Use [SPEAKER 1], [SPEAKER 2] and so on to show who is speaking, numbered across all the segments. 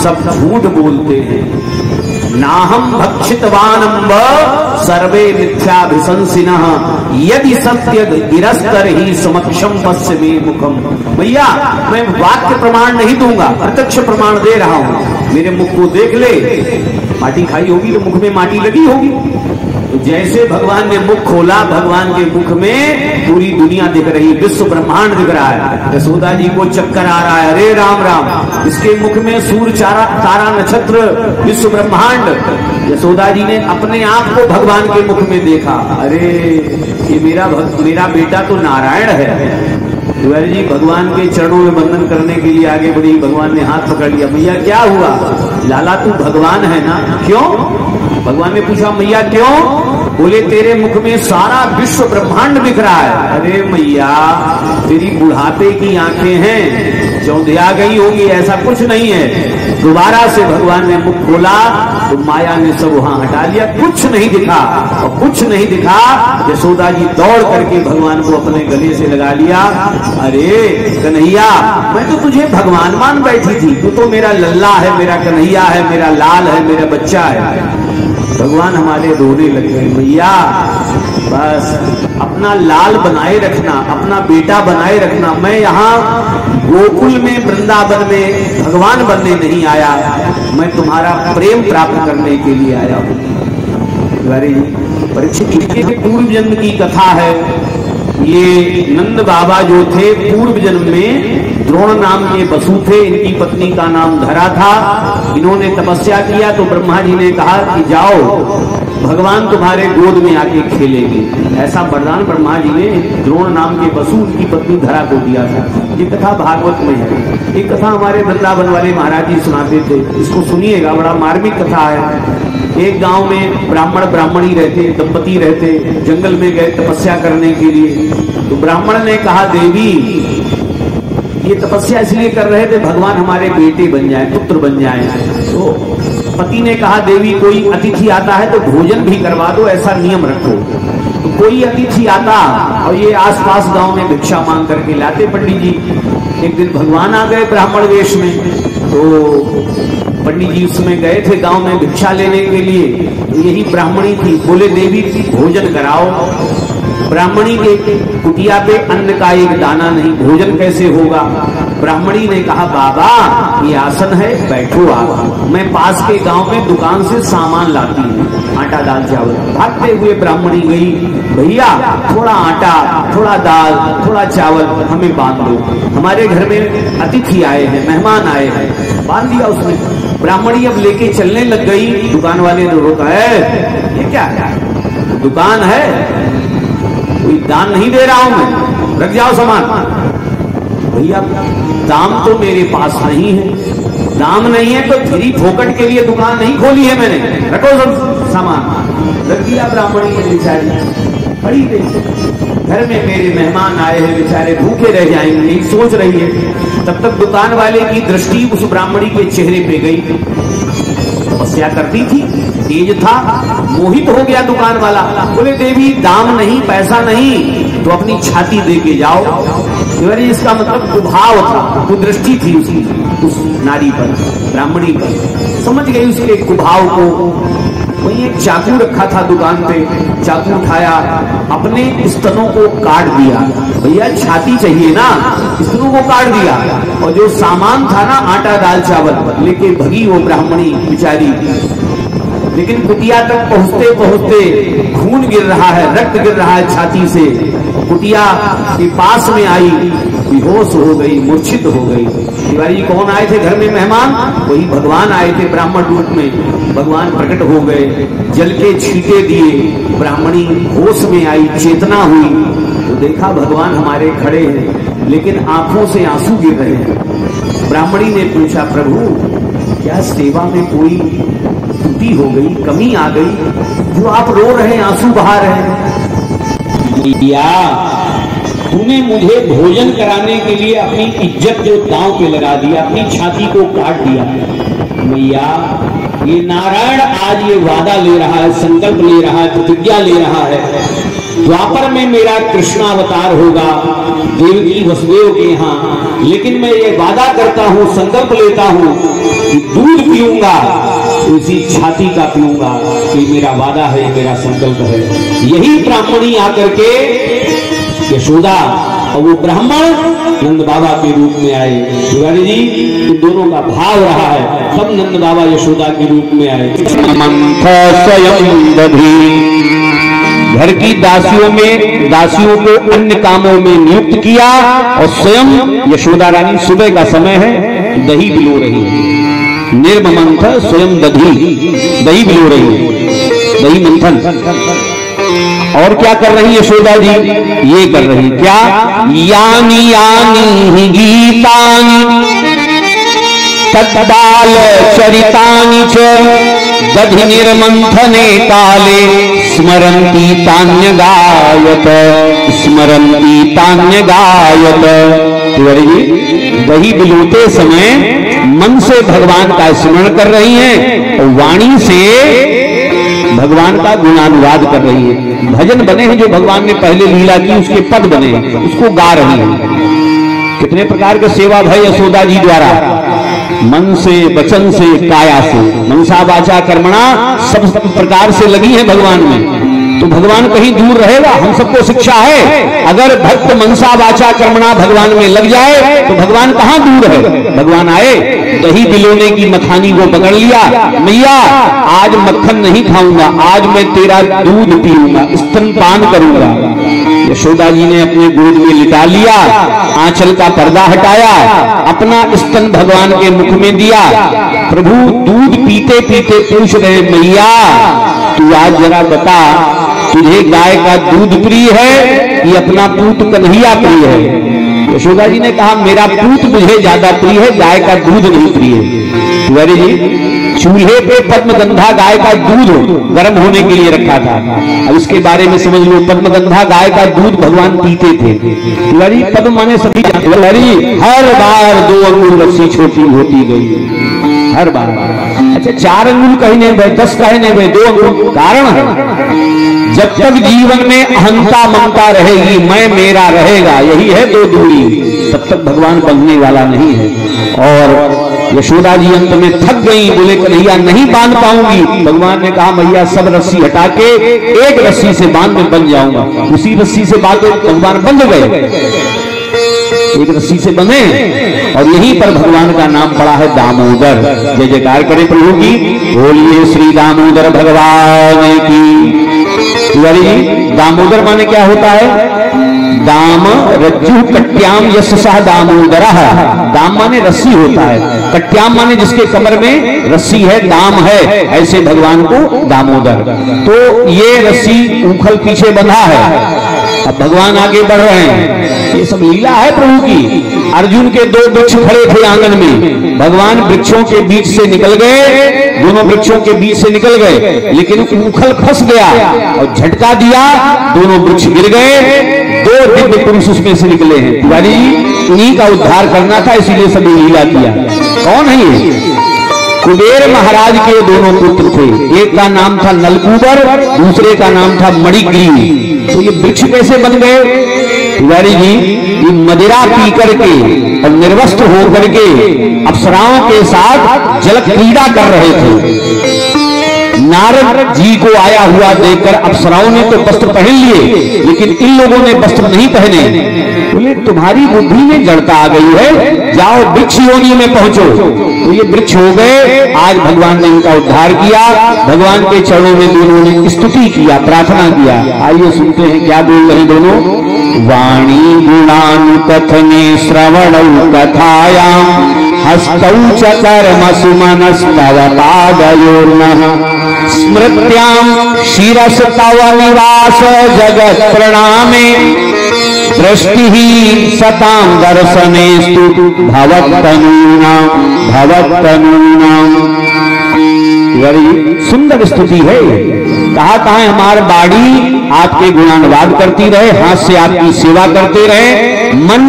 [SPEAKER 1] सब झूठ बोलते हैं। नाहम भक्षितवानम्ब सर्वे मिथ्याभिशंसिनः यदि सत्य गिरस्तर ही समक्षम पश्य में मुखम। भैया मैं वाक्य प्रमाण नहीं दूंगा, प्रत्यक्ष प्रमाण दे रहा हूं। मेरे मुख को देख ले, माटी खाई होगी तो मुख में माटी लगी होगी। तो जैसे भगवान ने मुख खोला, भगवान के मुख में पूरी दुनिया दिख रही, विश्व ब्रह्मांड दिख रहा है। यशोदा जी को चक्कर आ रहा है, अरे राम राम, इसके मुख में सूर्य तारा नक्षत्र विश्व ब्रह्मांड। यशोदा जी ने अपने आप को भगवान के मुख में देखा, अरे ये मेरा बेटा तो नारायण है। तिवारी जी भगवान के चरणों में वंदन करने के लिए आगे बढ़ी, भगवान ने हाथ पकड़ लिया। मैया क्या हुआ? लाला तू भगवान है ना? क्यों? भगवान ने पूछा मैया क्यों? बोले तेरे मुख में सारा विश्व ब्रह्मांड दिख रहा है। अरे मैया तेरी बुढ़ापे की आंखें हैं, चौंधिया गई होगी, ऐसा कुछ नहीं है। दोबारा से भगवान ने मुख खोला तो माया ने सब वहां हटा लिया, कुछ नहीं दिखा। और कुछ नहीं दिखा, यशोदा जी दौड़ करके भगवान को अपने गले से लगा लिया। अरे कन्हैया मैं तो तुझे भगवान मान बैठी थी, तू तो मेरा लल्ला है, मेरा कन्हैया है, मेरा लाल है, मेरा बच्चा है। भगवान हमारे रोने लगे। मैया बस अपना लाल बनाए रखना, अपना बेटा बनाए रखना। मैं यहाँ गोकुल में वृंदावन में भगवान बनने नहीं आया, मैं तुम्हारा प्रेम प्राप्त करने के लिए आया हूँ। परीक्षित के पूर्व जन्म की कथा है। ये नंद बाबा जो थे पूर्व जन्म में द्रोण नाम के वसु थे, इनकी पत्नी का नाम धरा था। इन्होंने तपस्या किया तो ब्रह्मा जी ने कहा कि जाओ भगवान तुम्हारे गोद में आके खेलेंगे। ऐसा वरदान ब्रह्मा जी ने द्रोण नाम के वसु उनकी पत्नी धरा को दिया था। ये कथा भागवत में है। एक कथा हमारे वृंदावन वाले महाराज जी सुनाते थे, इसको सुनिएगा, बड़ा मार्मिक कथा है। एक गांव में ब्राह्मण ब्राह्मणी रहते, दंपति रहते, जंगल में गए तपस्या करने के लिए। तो ब्राह्मण ने कहा देवी ये तपस्या इसलिए कर रहे थे भगवान हमारे बेटे बन जाए, पुत्र बन जाए। तो पति ने कहा देवी कोई अतिथि आता है तो भोजन भी करवा दो, ऐसा नियम रखो। तो कोई अतिथि आता और ये आसपास गांव में भिक्षा मांग करके लाते पंडित जी। एक दिन भगवान आ गए ब्राह्मण वेश में, तो पंडित जी उसमें गए थे गांव में भिक्षा लेने के लिए। यही ब्राह्मणी थी, बोले देवी भोजन कराओ। ब्राह्मणी के कुटिया पे अन्न का एक दाना नहीं, भोजन कैसे होगा? ब्राह्मणी ने कहा बाबा ये आसन है, बैठो आप, मैं पास के गांव में दुकान से सामान लाती हूँ, आटा दाल चावल। भागते हुए ब्राह्मणी गई, भैया थोड़ा आटा, थोड़ा दाल, थोड़ा चावल हमें बांध दो, हमारे घर में अतिथि आए हैं, मेहमान आए हैं। बांध दिया उसने। ब्राह्मणी अब लेके चलने लग गई। दुकान वाले ने रोका, है ये क्या है? दुकान है, कोई दान नहीं दे रहा हूं मैं, रख जाओ सामान। भैया दाम तो मेरे पास नहीं है। दाम नहीं है तो फ्री फोकट के लिए दुकान नहीं खोली है मैंने, रखो सब सामान। रख दिया ब्राह्मणी ने बेचारी, खड़ी गई। घर में मेरे मेहमान आए हैं, बेचारे भूखे रह जाएंगे, यही सोच रही है। तब तक दुकान वाले की दृष्टि उस ब्राह्मणी के चेहरे पे गई। तपस्या करती थी, तेज था, मोहित हो गया दुकान वाला। बोले देवी दाम नहीं, पैसा नहीं, तो अपनी छाती दे के जाओ। इसका मतलब कुभाव था, कुदृष्टि थी उसकी, उस नारी पर, ब्राह्मणी पर। समझ गई उसके कुभाव को। वहीं एक चाकू रखा था दुकान पे, चाकू उठाया, अपने स्तनों को काट दिया। भैया छाती चाहिए ना, स्तनों को काट दिया। और जो सामान था ना, आटा दाल चावल, लेके भगी वो ब्राह्मणी बेचारी। लेकिन कुटिया तक पहुंचते पहुंचते खून गिर रहा है, रक्त गिर रहा है छाती से। कुटिया के पास में आई, बेहोश हो गई, मूर्छित हो गई। तिवारी कौन आए थे घर में मेहमान? वही भगवान आए थे ब्राह्मण रूप में। भगवान प्रकट हो गए, जल के छींटे दिए, ब्राह्मणी होश में आई, चेतना हुई। तो देखा भगवान हमारे खड़े हैं, लेकिन आंखों से आंसू गिर रहे हैं। ब्राह्मणी ने पूछा प्रभु क्या सेवा में कोई त्रुटि हो गई, कमी आ गई, जो आप रो रहे हैं, आंसू बहा रहे हैं? तूने मुझे भोजन कराने के लिए अपनी इज्जत जो दांव पे लगा दिया, अपनी छाती को काट दिया। मैया ये नारायण आज ये वादा ले रहा है, संकल्प ले रहा है, प्रतिज्ञा ले रहा है, द्वापर में मेरा कृष्णावतार होगा देवकी वसुदेव के यहाँ, लेकिन मैं ये वादा करता हूं, संकल्प लेता हूं कि दूध पीऊंगा उसी छाती का पीऊंगा। ये मेरा वादा है, ये मेरा संकल्प है। यही ब्राह्मणी आकर के यशोदा और वो ब्राह्मण नंद बाबा के रूप में आए। तिवारी जी, इन दोनों का भाव रहा है, तब नंद बाबा यशोदा के रूप में आए। स्वयं दधी, घर की दासियों को अन्य कामों में नियुक्त किया और स्वयं यशोदा रानी, सुबह का समय है, दही बिलो रही है। निर्ममंथ स्वयं दही बिलो रही है, दही मंथन। और क्या कर रही यशोदा जी? ये कर रही क्या? यानी यानी गीतानि तद्बाल चरितानि च दधि निर्मंथने काले स्मरन्ति तान्य गायत। दही बिलोते समय मन से भगवान का स्मरण कर रही हैं और वाणी से भगवान का गुणानुवाद कर रही है। भजन बने हैं जो भगवान ने पहले लीला की, उसके पद बने हैं, उसको गा रही है। कितने प्रकार के सेवा भय यशोदा जी द्वारा, मन से, वचन से, काया से, मनसा वाचा कर्मणा, सब प्रकार से लगी है भगवान में। तो भगवान कहीं दूर रहेगा? हम सबको शिक्षा है, अगर भक्त मनसा वाचा कर्मणा भगवान में लग जाए तो भगवान कहां दूर है? भगवान आए, दही बिलोने की मखानी को पकड़ लिया, मैया आज मक्खन नहीं खाऊंगा, आज मैं तेरा दूध पीऊंगा, स्तनपान करूंगा। यशोदा जी ने अपने गोद में लिटा लिया, आंचल का पर्दा हटाया, अपना स्तन भगवान के मुख में दिया। प्रभु दूध पीते पीते पूछ रहे, मैया तू आज जरा बता, तुझे गाय का दूध प्रिय है कि अपना पूत कन्हैया प्रिय है? यशोदा जी ने कहा, मेरा पूत मुझे ज्यादा प्रिय है, गाय का दूध नहीं प्रिय है। तिवारी जी, चूल्हे पे पद्मगंधा गाय का दूध गर्म होने के लिए रखा था। अब इसके बारे में समझ लो, पद्मगंधा गाय का दूध भगवान पीते थे। तिवारी, पद्म माने सभी जानते, हर बार 2 अंगुल रस्सी छोटी होती गई, हर बार। अच्छा, 4 अंगुल कहीं नहीं भाई, 10 कहीं नहीं भाई, 2 अंगुल। कारण है, जब तक जीवन में अहंता ममता रहेगी, मैं मेरा रहेगा, यही है 2 दूरी, तब तक भगवान बनने वाला नहीं है। और यशोदा जी अंत में थक गई, बोले कन्हैया नहीं बांध पाऊंगी। भगवान ने कहा, मैया सब रस्सी हटा के एक रस्सी से बांध में बन जाऊंगा। उसी रस्सी से बांध भगवान बंध गए, एक रस्सी से बने, और यहीं पर भगवान का नाम पड़ा है दामोदर। जय जयकार करें प्रभु की, बोलिए श्री दामोदर भगवान की। दामोदर माने क्या होता है? दाम रज्जु कट्याम यश सह दामोदर। दाम माने रस्सी होता है, कट्याम माने जिसके कमर में रस्सी है, दाम है, ऐसे भगवान को दामोदर। तो ये रस्सी ऊखल पीछे बंधा है, अब भगवान आगे बढ़ रहे हैं, ये सब लीला है प्रभु की। अर्जुन के 2 वृक्ष खड़े थे आंगन में, भगवान वृक्षों के बीच से निकल गए, दोनों वृक्षों के बीच से निकल गए, लेकिन ऊखल फंस गया और झटका दिया, दोनों वृक्ष गिर गए, 2 दिव्य पुरुष उसमें से निकले हैं। तिवारी जी, इन्हीं का उद्धार करना था, इसीलिए सभी लीला किया। कौन है ये? कुबेर महाराज के दोनों पुत्र थे, एक का नाम था नलकूबर, दूसरे का नाम था मणिग्रीव। तो ये वृक्ष कैसे बन गए? तिवारी जी, ये मदिरा पी करके और निर्वस्त्र होकर के अप्सराओं के साथ जल क्रीड़ा कर रहे थे। नारद जी को आया हुआ देखकर अप्सराओं ने तो वस्त्र पहन लिए, लेकिन इन लोगों ने वस्त्र नहीं पहने। बोले तुम्हारी बुद्धि में जड़ता आ गई है, जाओ वृक्ष योनि में पहुंचो। तो ये वृक्ष हो गए। आज भगवान ने इनका उद्धार किया, भगवान के चरणों में दोनों ने स्तुति किया, प्रार्थना किया। आइए सुनते हैं क्या बोल रहे दोनों। वाणी गुणानुकथने श्रवणौ कथायां हस्तौ च कर्म सुमनस्तव पादयोर्नः स्मृत्यां शिरस तव निवास जगत प्रणामे दृष्टि ही सतां दर्शनेस्तु भवत्तनूनां। सुंदर स्तुति है। कहा कहां हमारी बाड़ी आपके गुणानुवाद करती रहे, हाथ से आपकी सेवा करते रहे, मन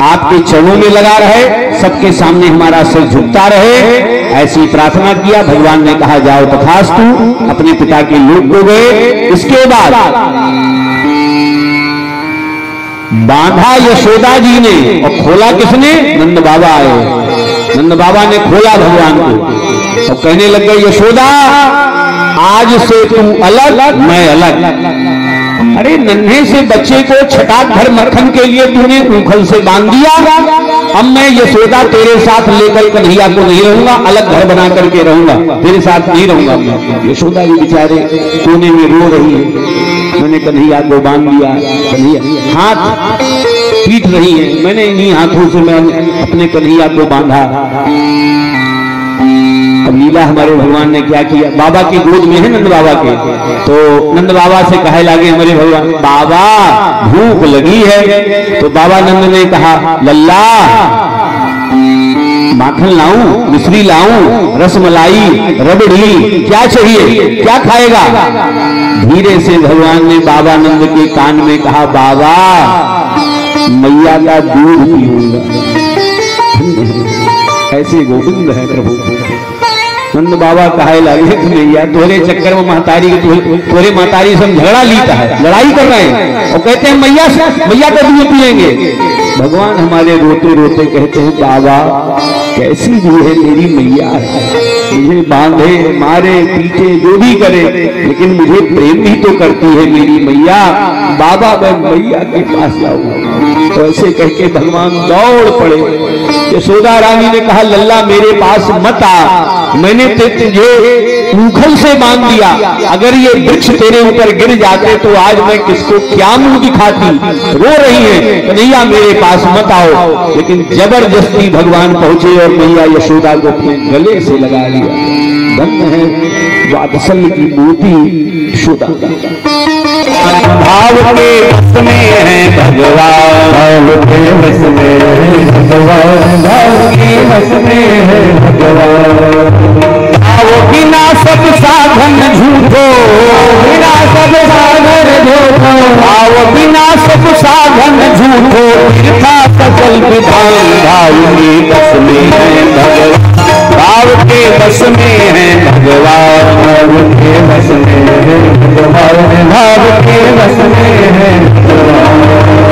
[SPEAKER 1] आपके चरणों में लगा रहे, सबके सामने हमारा सिर झुकता रहे, ऐसी प्रार्थना किया। भगवान ने कहा जाओ तथास्तु, अपने पिता के लोक को गए। इसके बाद बांधा यशोदा जी ने और खोला किसने? नंद बाबा आए। नंद बाबा ने खोला भगवान को और कहने लग गए, यशोदा आज से तू अलग, मैं अलग। अरे नन्हे से बच्चे को छटाक भर मक्खन के लिए तूने ऊखल से बांध दिया, अब मैं यशोदा तेरे साथ लेकर कन्हैया को नहीं रहूंगा, अलग घर बना करके रहूंगा, तेरे साथ नहीं रहूंगा। यशोदा भी बेचारे कोने में रो रही है, मैंने कन्हैया को बांध दिया, कन्हैया हाथ पीट रही है, मैंने इन्हीं हाथों से मैं अपने कन्हैया को बांधा। अब लीला हमारे भगवान ने क्या किया, बाबा की गोद में है नंद बाबा के, तो नंद बाबा से कहे लागे हमारे भगवान, बाबा भूख लगी है। तो बाबा नंद ने कहा, लल्ला माखन लाऊं, मिश्री लाऊं, रसमलाई, रबड़ी, क्या चाहिए, क्या खाएगा? धीरे से भगवान ने बाबा नंद के कान में कहा, बाबा मैया का दूध पीऊंगा। ऐसे गोविंद है प्रभु। नंद बाबा कहे लगे, भैया तोरे चक्कर में महतारी तोरे महतारी से झगड़ा लीता है, लड़ाई कर रहे हैं और कहते हैं मैया का दूध पिएंगे। भगवान हमारे रोते रोते कहते हैं, बाबा कैसी भी है मेरी मैया, मुझे बांधे मारे पीटे जो भी करे, लेकिन मुझे प्रेम भी तो करती है मेरी मैया, बाबा मैं मैया के पास लाऊंगा। तो ऐसे कह के भगवान दौड़ पड़े। यशोदा रानी ने कहा, लल्ला मेरे पास मत आ, मैंने तुझे ऊखल से बांध दिया, अगर ये वृक्ष तेरे ऊपर गिर जाते तो आज मैं किसको क्या मुंह दिखाती। रो रही है, कन्हैया मेरे पास मत आओ। लेकिन जबरदस्ती भगवान पहुंचे और मैया यशोदा को अपने गले से लगा लिया। धन्य है वात्सल्य की मूर्ति यशोदा। भाव के बस में है भगवान, भाव के बस में है भगवान, भाव के बस में है भगवान। भाव बिना सब साधन झूठो, बिना सब साधन झूठो, भाव बिना सब साधन झूठो, तीर्था सकल विधान। भाव के बस में है भगवान, भाव के बस में है भगवान, भाव के बस में है भगवान, भाव के बस में है भगवान।